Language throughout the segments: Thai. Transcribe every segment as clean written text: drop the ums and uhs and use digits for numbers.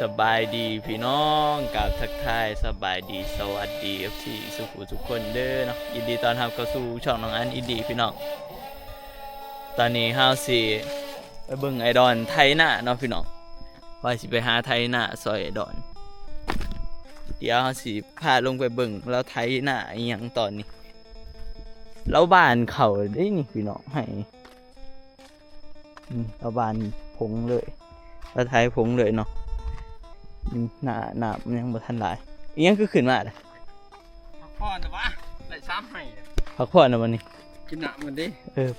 สบายดีพี่น้องกับทักทายสบายดีสวัสดีที่สุขุทุกคนเด้อเนาะยินดีต้อนรับเข้าสู่ช่องน้องอันอินดีพี่น้องตอนนี้เฮาสิไปเบิ่งไอดอนไทยหน้าเนาะพี่น้องว่าสิไปหาไทยหน้าซอยไอดอนเดี๋ยวเฮาสิพาลงไปเบิ่งแล้วไทยหน้าอีหยังตอนนี้แล้วบ้านเขาได้นี่พี่น้องให้แล้วบ้านพงเลยแล้วไทยพงเลยเนาะหนามันยังบ่ทันหลายอีหยังคือขึ้นมาล่ะพักผ่อนแต่ว่าได้ซ้ำให้พักผ่อนนะวันนี้กินหนักมันดิ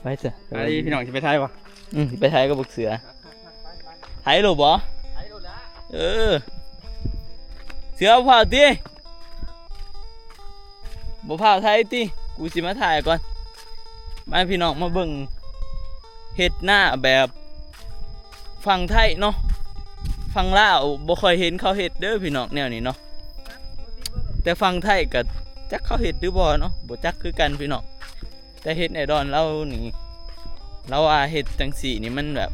ไปจ้ะไปพี่น้องจะไปไทยวะไปไทยก็บุกเสือไทยหรอบ่ไทยโดนละเสือเผาติบ่เผาไทยติกูสิมาถ่ายก่อนมาพี่น้องมาเบิ่งเฮ็ดหน้าแบบฝั่งไทยเนาะฝั่งลาวบ่ค่อยเห็นเขาเฮ็ดเด้อพี่น้องแนวนี้เนาะแต่ฝั่งไทยก็จักเขาเฮ็ดหรือบ่เนาะบ่จักคือกันพี่น้องแต่เฮ็ดไอดอนเรานี่เราว่าเฮ็ดจังซี่นี่มันแบบ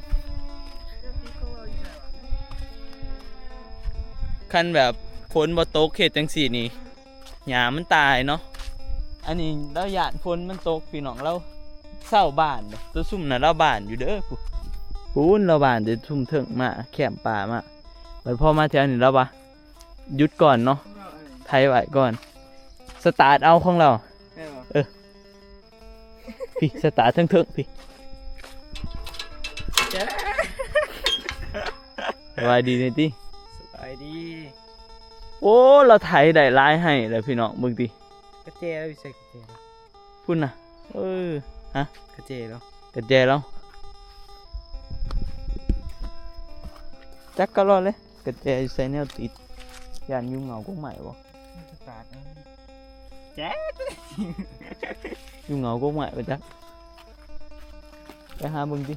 คันแบบฝนบ่ตกเฮ็ดจังซี่นี่หญ้ามันตายเนาะอันนี้เราย่านฝนมันตกพี่น้องเราเศร้าบ้านตัวซุ่มน่ะเราบ้านอยู่เด้อพูนเราบ้านจะทุ่มเถิงมาแคมป่ามาบัดพอมาแถวนี้แล้วปะหยุดก่อนเนาะไทยไว้ก่อนสตาร์ทเอาของเราพี่สตาร์ทเถิงพี่สบายดีนี่ติสบายดีโอ้เราไทยได้ลายให้เลยพี่น้องมึงดิกระเจแล้วใส่กระเจพุ่นน่ะฮะกระเจแล้วกระเจแล้วจักก็รอเลยกระเจใส่แนวติดยานยุ่งเหงากุ้งใหม่บ่แจ๊ยุ่งเหงากุ้งใหม่ไปจักไปหามึงดิ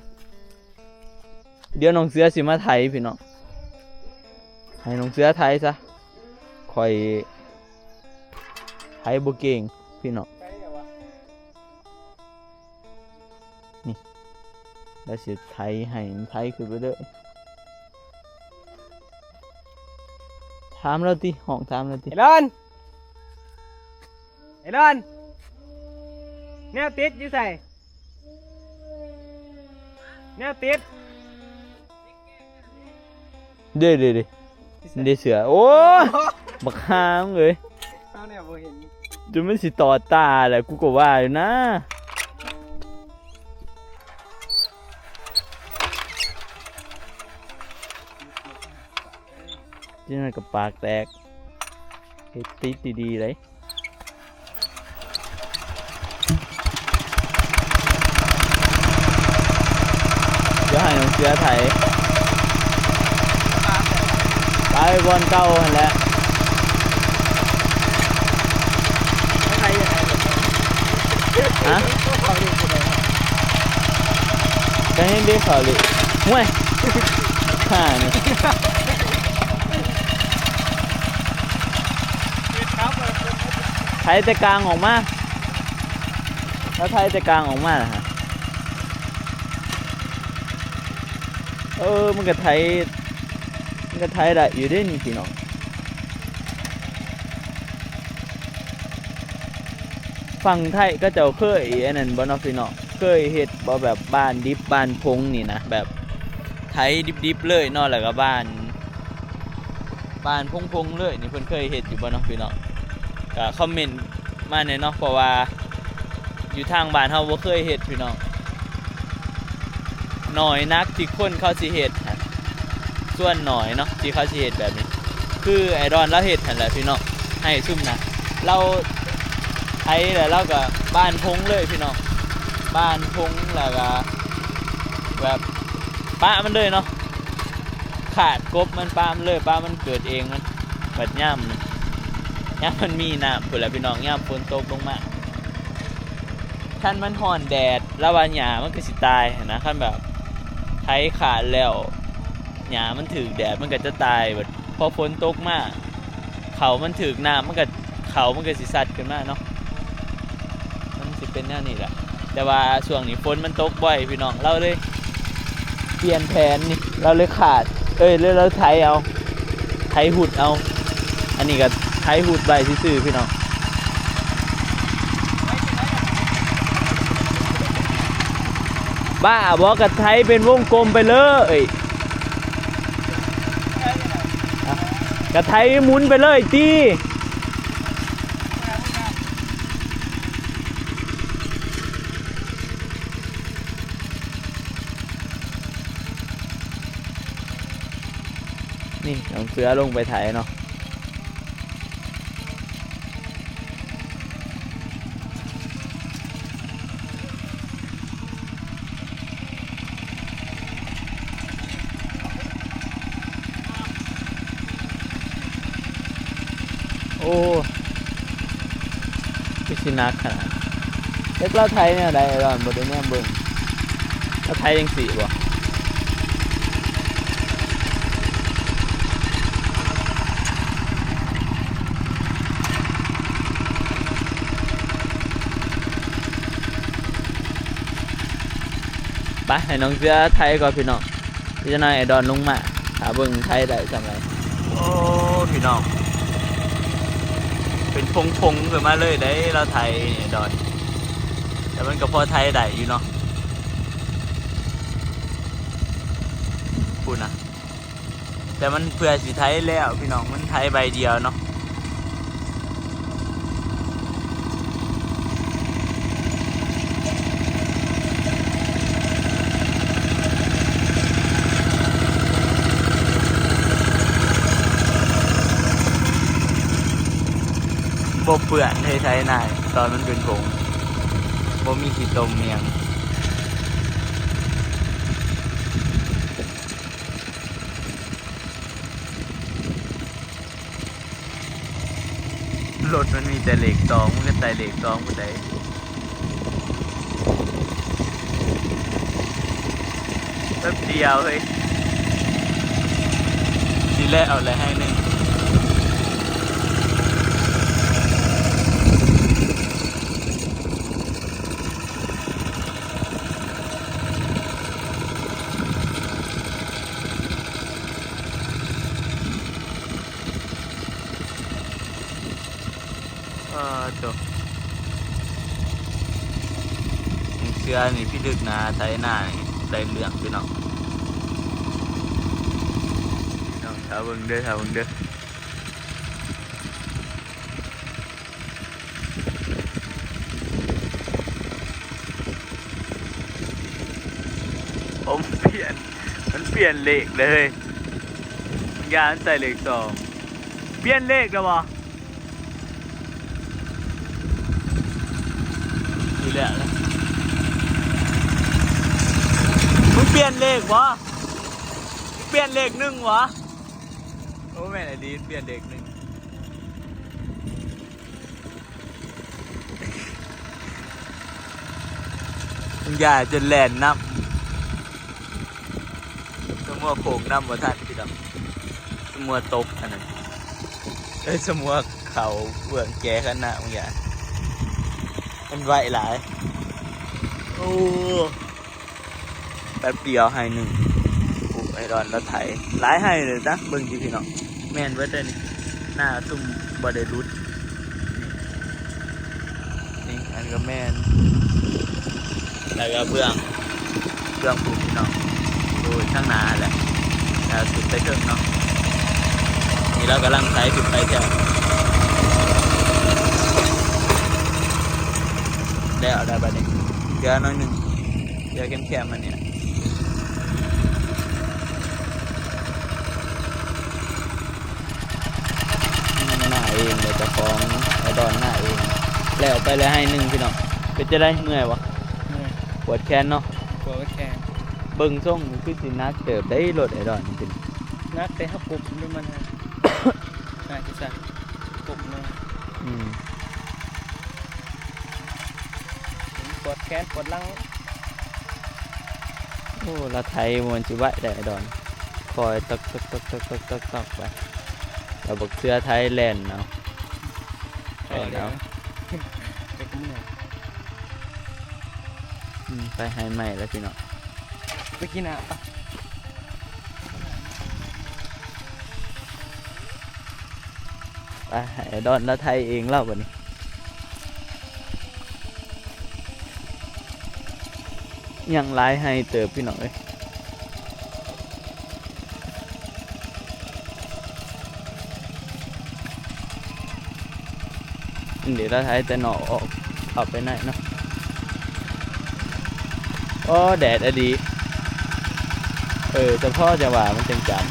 เดี๋ยวน้องเสือสิมาไทยพี่น้องให้น้องเสือไทยซะคอยไทยบ่เก่งพี่น้องนี่แล้วสิไทยให้ไทยคือไปเด้อถามเราติห้องถามเราติไอ้ดอนแนวติดอยู่ใส่แนวติดเด้เสือโอ้บักฮามเลยเอาเนี่ยบ่เห็นจนมันสิต่อตาแหละกูก็ว่าอยู่นะที่นั่นกับปากแตกเฮ็ดติดดีๆเลยเดี๋ยวให้น้องเสือไทยไปบอลเก่าหันแหละไทยยังไงฮะจะให้เรียกเขาเลยห่วยข้านี่ไทยแต่กลางออกมาแล้วไทยแต่กลางออกมาล่ะฮะมันก็ไทยได้อยู่ได้นี่พี่น้องฝั่งไทยก็จะเคยอันนั้นบ่เนาะพี่น้องเคยเฮ็ดบ่แบบบ้านดิบบ้านพงนี่นะแบบไทยดิบๆเลยเนาะแล้วก็บ้านพงเลยนี่เพิ่นเคยเฮ็ดอยู่บ่เนาะพี่น้องก็คอมเมนต์มาแน่เนาะเพราะว่าอยู่ทางบ้านเฮาบ่เคยเฮ็ดพี่น้องน้อยนักที่คนเขาสิเฮ็ดส่วนน้อยเนาะที่เขาสิเฮ็ดแบบนี้คือไอดอนเราเฮ็ดหั่นแหละพี่น้องให้ซุ่มนะเราไทยแล้วเราก็บ้านพงเลยพี่น้องบ้านพงแล้วก็แบบป้ามันเลยเนาะขาดกบมันป้ามันเลยป้ามันเกิดเองมันบัดย่ำมันมีน้ำพุ่นแหละพี่น้องย่ำฝนตกลงมาคันมันห่อนแดดแล้วว่าหญ้ามันก็สิตายนะคันแบบไทยขาดแล้วหญ้ามันถึกแดดมันก็จะตายแบบพอฝนตกมาเขามันถึกน้ำมันก็สิสัดขึ้นมาเนาะมันสิเป็นแนวนี้แหละแต่ว่าช่วงนี้ฝนมันตกบ่อยพี่น้องเราเลยเปลี่ยนแผนนี่เราเลยขาดเลยเราไทยเอา ไถหุดเอาอันนี้ก็ไถหุดใบซื่อๆพี่น้องบ้าบอกกระไถเป็นวงกลมไปเลยกระไถหมุนไปเลยตีนี่น้องเสือลงไปไถเนาะโอ้พิชินักขนาดเล็กเราไทยเนี่ยได้ร้อนบนเนี่ยเบิ่งเราไทยยังสีบ่ไปให้น้องเสือไทยก่อนพี่น้องพี่จะนายไอดอนลงมาหาเบิ่งไทยได้จำไรโอ้พี่น้องเป็นพงขึ้นมาเลยได้เราไทยดอนแต่มันก็พอไทยได้อยู่เนาะพูดนะแต่มันเพื่อสิไทยแล้วพี่น้องมันไทยใบเดียวเนาะบ่เปื่อนไทยๆนายตอนมันเป็นผงบ่มีขี้ตมเมียงรถมันมีแต่เหล็กตองมันก็ใส่เหล็กตองบ่ได้แป๊บเดียวเฮ้ยทีแรกเอาอะไรให้หนึ่งจบเชื่อนี่พี่ดึกนะไทยหน้านี่ได้เรื่องพี่น้องถ้าเบิ่งเด้อผมมันเปลี่ยนเลขเลยยานใส่เลขสองเปลี่ยนเลขแล้วบ่นี่แหละนะมึงเปลี่ยนเลขวะเปลี่ยนเลขหนึ่งวะโอ้แม่ไหนดีเปลี่ยนเลขหนึ่งมึงอย่าจนแลนน้ำสมัวโขกน้ำมาทันพี่ดำสมัวตกอันนั้นสมัวเขาเบื้องแก่ขนาดมึงอย่ามันไหวหลายโอ้แป๊บเดียวให้หนึ่งไอรอนแล้วไถหลายให้เลยนะเบิ่งจีพี่น้องแม่นเว้ยเด้นี่หน้าซุ่มบอดรุดนี่อันก็แม่นแล้วก็เบื้องผูกพี่น้องดูข้างหน้าแหละแล้วสุดไปถึงเนาะนี่เรากำลังไถขึ้นไปแถวได้บัดนี้เดี๋ยวน้อยหนึ่งเดี๋ยวแคมมันเนี่ยหน้าเองเลยจะฟ้องไอ้ดอนหน้าเองแล้วไปเลยให้หนึ่งพี่น้องเป็นจะได้เมื่อยวะปวดแขนเนาะปวดแขนเบิ่งส่งคือสินักเติบได้รถไอ้ดอนจริงนักแต่ฮับปุ๊บด้วยมันฮะน่าจะสั่งปุ๊บเลยปวดแขนปวดหลังโอ้ละไทยมันจิไหวได้ดอนคอยตักไปเราบอกเสื้อไทยแลนด์เอาไปให้ใหม่แล้วพี่น้องไปกินอ่ะ ให้ดอนแล้วไทยเองเล่าบัดนี้ยังหลายให้เติบพี่น้องเอ้ยเดี๋ยวเราไทยแต่หนอออกเข้าไปไหนเนาะโอ้แดดอะดีแต่พ่อจะว่ามันจังจัน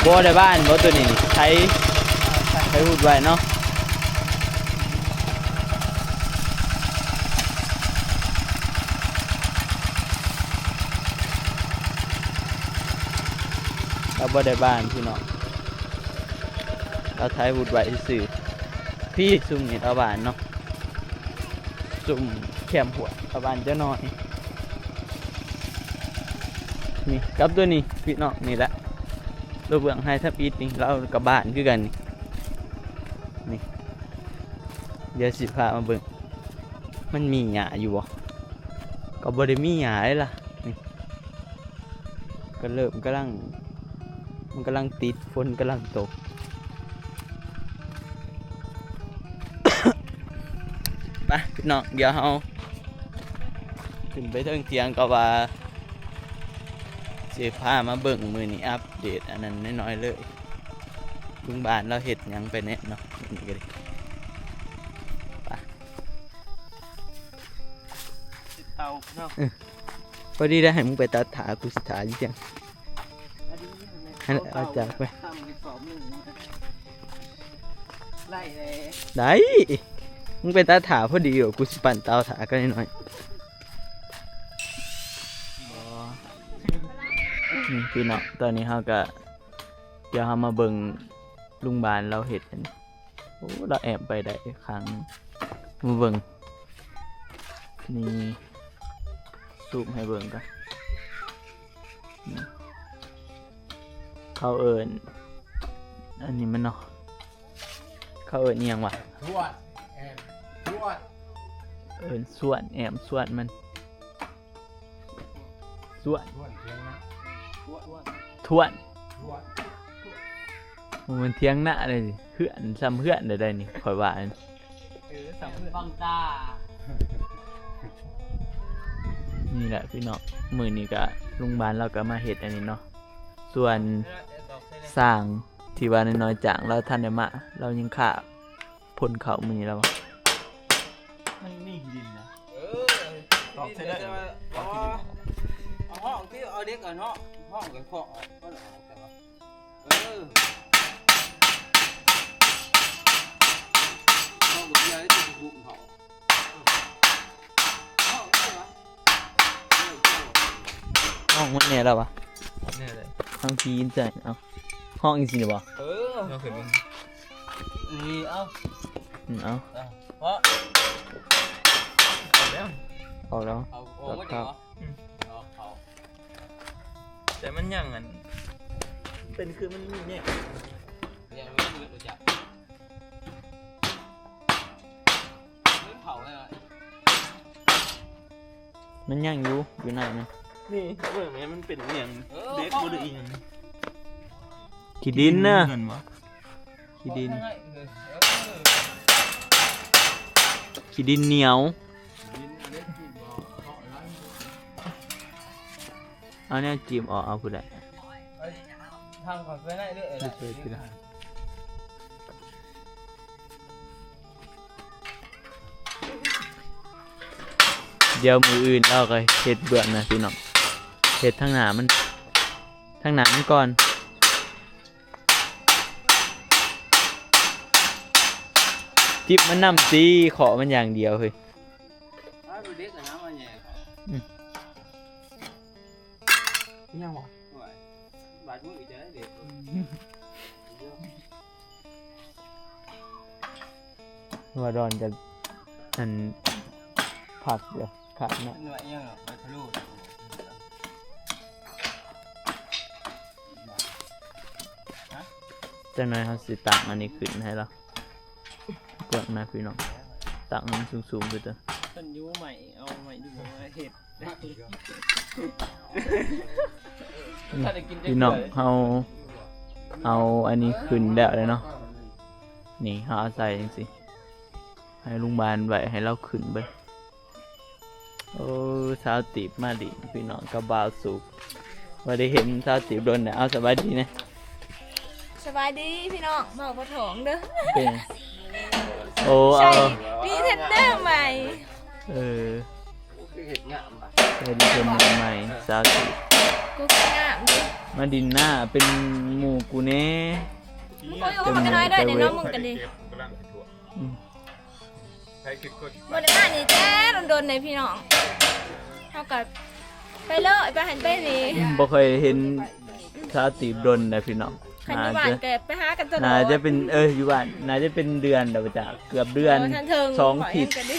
บ่ได้บ้านบ่ตัวนี้ใช้พูดไว้เนาะเราบ่ได้บ้านพี่น้องเราใช้พูดไว้ซื่อพี่ซุ่มนี่เอาบ้านเนาะซุ่มแคมหัวเอาบ้านเจ้าน้อยนี่กับตัวนี้พี่น้องนี่แหละตัวเบื้องให้ทับอีทนี่เรากับบ้านคือกันนี่เดี๋ยวสิพามาเบิ่งมันมีหญ้าอยู่บ่ก็บ่ได้มีหญ้าเลยล่ะนี่ก็เริ่มมันกำลังติดฝนกำลังตก ไปพี่น้องเดี๋ยวเฮาขึ้นไปเทิงเตียงก็ว่าสิพามาเบิ่งมื้อนี้อัปเดตอันนั้นน้อยๆเลยลุงบ้านเราเฮ็ดหยังไปแน่เนาะนี่ก็ดิไป เตาเนาะ พอดีได้ให้มึงไปตัดถากูสิถาอยู่จัง ให้เอาจากไป ทำกระสอบหนึ่งไล่เลย ได้มึงไปตัดถาพอดีอยู่กูสิปั่นเตาถากันหน่อยนี่พี่น้องตอนนี้เฮาก็เดี๋ยวเฮามาเบิ่งลุงบานเราเฮ็ดกันโอ้เราแอบไปได้ครั้งมาเบิ่งนี่ซูมให้เบิ่งกันนี่เขาเอิ้นอันนี้มันเนาะเขาเอิ้นอิหยังวะ รวดแอนรวด เอิ้นส่วนแอมส่วนมันส่วน รวดเพียงนะ ทวน รวด มันเที่ยงหน้าเลยสิเพื่อนซ้ำเพื่อนได้นี่ข่อยว่าอัน สามฟังตา นี่แหละพี่น้องมื้อนี้ก็ลุงบานเราก็มาเฮ็ดอันนี้เนาะส่วนสร้างที่ว่าน้อยๆจางเราท่านได้มาเรายังขาดพ่นเขามื้อนี้แล้วบ่มันมีดินนะ ตอกเสร็จแล้วเอาห้องที่เอาเด็กก่อนห้องกันเคาะก็เลยเอาแต่ว่าห้องกับยายที่ถูกเผาห้องนี่วะ ห้องมันแน่แล้วบ่ เนี่ยเลย ห้องพีนใจเอ้าห้องจริงๆบ่ เราขึ้นมันนี่เอา เอา เพราะแล้ว เอาแล้ว เอาโอ้ไม่ได้เหรอเอา แต่มันยังอันเป็นคือมันมีเนี่ย เรียนรู้รู้จักเรื่องเผาเลยอ่ะ มันยังอยู่ไหนมัน นี่เบิ่งแม่มันเป็นเรื่องเด็กบ่ได้อีหยัง ขี้ดินนะ เงินบ่ ขี้ดินขี้ดินเหนียวเอาเนี่ยจิ้มออกเอาผู้ใด ทางของเพื่อนได้ด้วยเดี๋ยวมืออื่นเราก็เฮ็ดเบื้องนะพี่น้องเฮ็ดทางหน้ามันก่อนจิบมันนำตีขอมันอย่างเดียวเฮ้ย ดูเด็กกับน้ำมันแย่ยังวะบาดมือจะได้เด็ก ว่าดอนจะนั่นผักเดี๋ยวขาดนะ หน่วยยังหรอไปทะลุ จังหน่อยเขาสิตักอันนี้ขึ้นให้เราเปิดนะพี่น้องตักมันสูงๆไปเถอะ ต้นยูใหม่เอาใหม่ดูเห็ด พี่น้องเอาอันนี้ขึ้นแล้วเลยเนาะนี่เฮาเอาใส่จังซี่ให้ลุงบานไว้ให้เราขึ้นไปโอ้สาวตีบมาดิพี่น้องกับบ่าวสุกว่าได้เห็นสาวตีบโดนเนี่ยเอาสบายดีนะ สบายดีพี่น้องเมาปะถองเด้อ เป็นโอ้ ใช่ เอา ดีเทนเดอร์ใหม่ เออ คือเห็ดงามป่ะ เป็นคนใหม่สาวตีบ กูก็งามดิ มาดินหน้าเป็นหมู่กูแน่ มึงก็อยู่กับมันกันน้อยด้วยเดี๋ยวน้องมึงกันดิ อืม บริการนี่แจ้โดนๆในพี่น้องเท่ากับไปเลยไปหันไปนี่ บ่เคยเห็นสาวตีบโดนนะพี่น้อง ขันอยู่บ้านแกไปหากันตลอด น่าจะเป็นอยู่บ้านน่าจะเป็นเดือนเดี๋ยวจ้ะเกือบเดือน ทันเทิง สองขีด กันดิ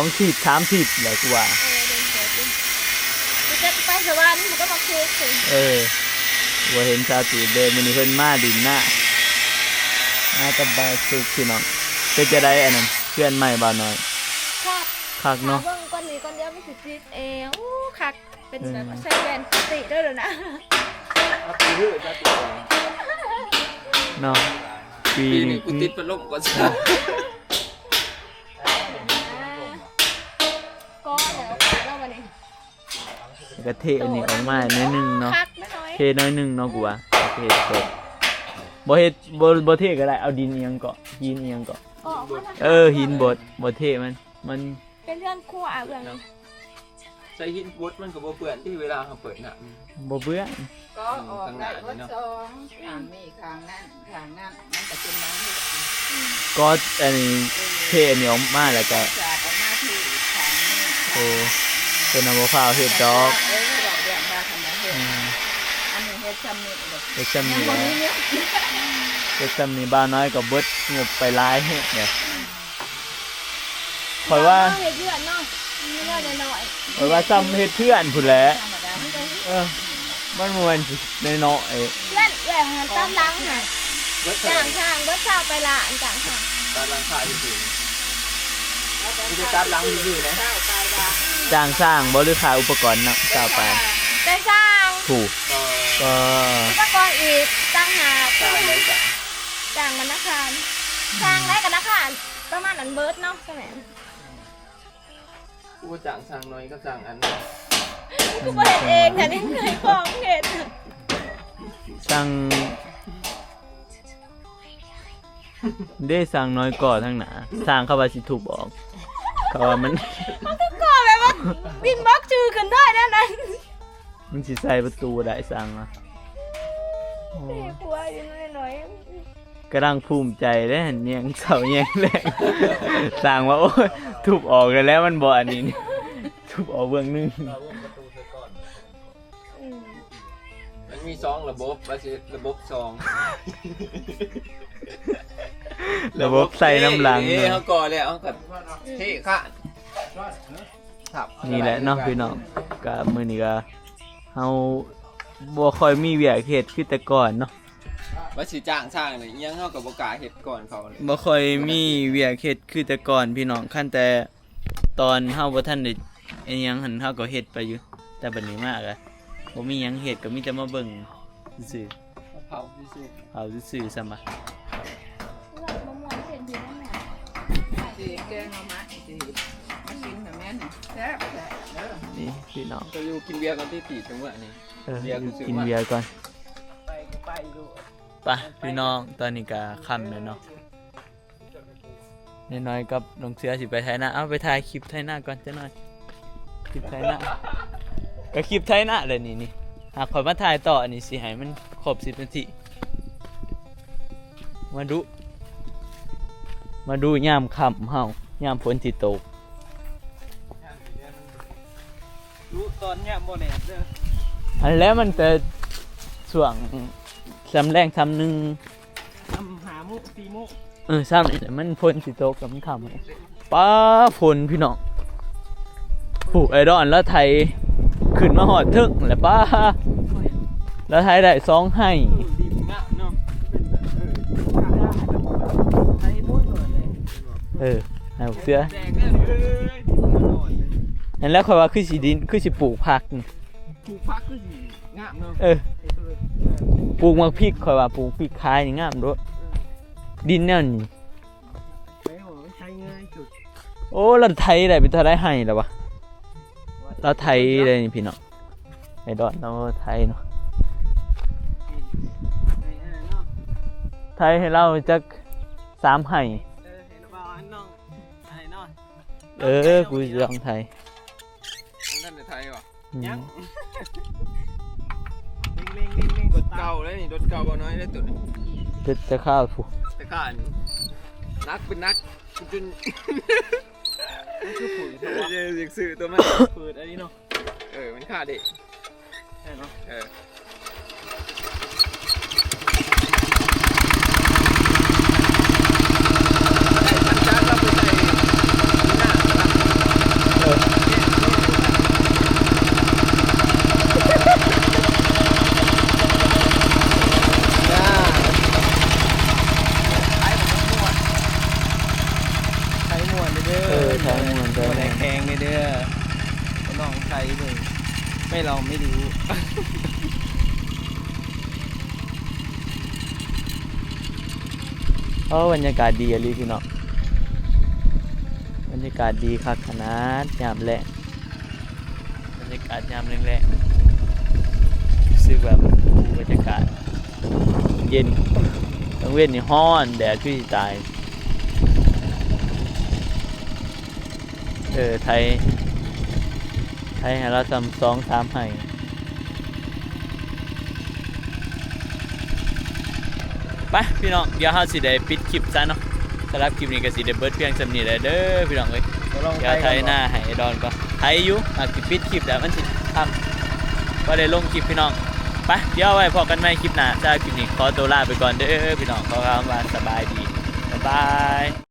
2 ขีด 3 ขีดแหละกูว่า เดินเกิดดิกูจะไปสวรรค์มันก็มาคุกสิ ว่าเห็นสาวตีบเดินมื้อนี้เพิ่นมาดินหน้ากับบาสุกพี่น้องเป็นจะได้อันนั้นเพื่อนใหม่บ่าวน้อย ครับ คักเนาะ เบิ่งก้อนนี้ก้อนเดียวไม่สิบจิตเองอู้คักเป็นแบบว่าใส่แว่นปกติด้วยเหรอนะ ปีหื้อจะติด เนาะปี ปี นี้ นี้กูติดพัดลมก่อนสิ ก็เดี๋ยวเรามานี่ กระเทอันนี้ออกมาหน้อยหนึงเนาะ คักไม่น้อย เทน้อยหนึงเนาะกูว่าเทสดบ่เฮ็ดบ่เทก็ได้เอาดินเอียงเกาะหินเอียงเกาะ ออกมาแล้ว หินบดบ่เทมัน เป็นเรื่องคู่อ่ะเรื่องนี้ ใส่หินบดมันก็บ่เปื้อนที่เวลาเขาเปิดหน้า บ่เบื่อ ก็ออกได้วัดสองทางนี้ทางนั้นทางนั้นมันจะเป็นบางที่ ก็อันนี้เทอันนี้ออกมาแล้วก็ จากออกมาที่ทางนี้ โอ้เป็นเอาบ่ฟ้าวเฮ็ดดอก เอ้ยบอกเรื่องมาทำไมเฮ็ด อืม อันนี้เฮ็ดจำนี่แบบ เฮ็ดจำ ยั นี้ งบ่มีเนี่ย เฮ็ดจำนี้บ้าวน้อยก็เบิดงบไปหลายเฮ็ดเนี่ยข่อยว่า เห็ดเลือดเนาะมีเลือดหน่อย ข่อยว่าซ้ำเฮ็ดเพื่อนพุ่นแหละ ธรรมดาไม่ได้ มันม่วนสิน้อย ๆเลือดแหวกหันตามหลังค่ะ เบิด จางทางเบิดเช้าไปละอันจางทาง ตาลังคาอยู่สิกูจะตัดหลังอยู่นะ เจ้าตายดา ๆจ้างสร้างบ่หรือขายอุปกรณ์เนาะต่อไป ได้สร้าง ถูก ก็ ก็ อุปกรณ์อีกตั้งหา ตายเลยจ้ะ จางมันนักคารสร้างได้กับนักคารประมาณอันเบิร์ดเนาะใช่ไหม กูจ้างสั่งน้อยก็สั่งอัน กูเปิดเองแต่นี่เคยของเห็ด สั่งได้สั่งน้อยก่อทั้งหนาสร้างเข้าว่าสิถูกออกเขาว่ามัน ก่อนแบบว่าบินบล็อกจือกันได้นั่นนั่น มันสิใส่ประตูได้สั่งอะโอ้ กลัวอยู่หน่อย กำลังภูมิใจได้เห็นแยงเสาแยงแรงสั่งว่าโอ้ยถูกออกกันแล้วมันบ่อันนี้นี่ถูกออกเบื้องหนึง อืม มันมี2ระบบว่าสิระบบ2 ระบบใส่น้ำหลัง เอ้ยเขาก่อแล้วเขาก็เท่ค่ะครับ นี่แหละเนาะพี่น้องก็มื้อนี้ก็เฮาบ่ค่อยมีเวียกเฮ็ดคือแต่ก่อนเนาะ ว่าสิจ้างสร้างนี่ยังเฮาก็บ่กล้าเฮ็ดก่อนเขาเลย บ่ค่อยมีเวียกเฮ็ดคือแต่ก่อนพี่น้องคันแต่ตอนเฮาบ่ทันได้อิหยังหันเฮาก็เฮ็ดไปอยู่แต่บัดนี้มากอะบ่มีหยังเฮ็ดก็มีแต่มาเบิ่งซื่อ เผาซื่อ ๆเอาซื่อๆซะมา มะม่วงเห็นอยู่นั่นแหละ สิแกงเอามาสิมากินแบบนี้น่ะแซ่บแซ่บเด้อ นี่พี่น้อง ๆก็อยู่กินเบียร์กันที่ตีจังหวะนี้ เบียร์กูซื้อมา กินเบียร์ก่อน ไปก็ไปดู ไปพี่น้องตอนนี้ก็ค่ำแล้วเนาะน้อยๆกับน้องเสือสิไปไทยหน้าเอาไปถ่ายคลิปไทยหน้าก่อนจ้ะหน่อยคลิปไทยหน้าก็คลิปไทยหน้าเลยนี่หากข่อยมาถ่ายต่ออันนี้สิให้มันครบ10นาทีมาดูยามค่ำเฮายามฝนสิตก รู้ตอนเนี้ยบ่แน่เด้อ อันแล้วมันแต่ช่วงสำแรงสำหนึ่ง ทำหามุตีมุ ซ้ำนี่แหละมันฝนสิตกกับมันค่ำป้าฝนพี่น้องผูกไอรอนแล้วไทยขึ้นมาหอดทึกแหละป้าแล้วไทยได้2ให้ ดีมากเนาะไอ้มุ่นเลย ให้เสือ แดงเลย นั่นแล้วค่อยว่าคือสิดินคือสิปลูกผักนี่ ถูกพักคือสิงามเนาะ เออปลูกมักพริกค่อยว่าปลูกพริกขายนี่งามโดดดินแนวนี้ ไม่หอใช้ง่ายจุด โอ้เราไทยได้เป็นเท่าได้ให้แล้ววะเราไทยเลยนี่พี่น้องไอ้ดอนเราไทยเนาะ เนาะ ไทยให้เราจัก3ให้ เห็นบ่อันน้องไอ้น้อย กูจะลองไทย ท่านในไทยว่ะ อืม ยังเล่งๆๆๆกดเก่าแล้วนี่รถเก่าบ่น้อยได้ตุด เป็นจะข้าวผู้ แต่ข้านี่นักเป็นนักจนมันคือปุ๋ยเพราะว่าอยากซื้อตัวมันเปิดอันนี้เนาะมันค่าเด็กใช่เนาะไทยม่วนเด้อ ไทยม่วนไทยม่วน แดงแข็งเด้อน้องไทยเบิ่งไม่ลองไม่รู้ บรรยากาศดีอะลีพี่น้องบรรยากาศดีคักขนาดยามแลงบรรยากาศยามแรงๆรู้สึกแบบบรรยากาศเย็นทั้งเว้นนี่ฮ้อนแดดคือสิตายไทยให้เรา2-3ให้ไปพี่น้องเดี๋ยวเราสิได้ปิดคลิปซะเนาะสำหรับคลิปนี้ก็สิได้เบิดเพียงสำนี้แหละเด้อพี่น้องเอ้ยเดี๋ยวไทยหน้าให้ไอ้ดอนก็ไทยอยู่สิปิดคลิปแล้วมันสิทำบ่ได้ลงคลิปพี่น้องไปเดี๋ยวไว้พอกันใหม่คลิปหน้าสำหรับคลิปนี้ขอตัวลาไปก่อนเด้อพี่น้องขอคำว่าสบายดีบ๊ายบาย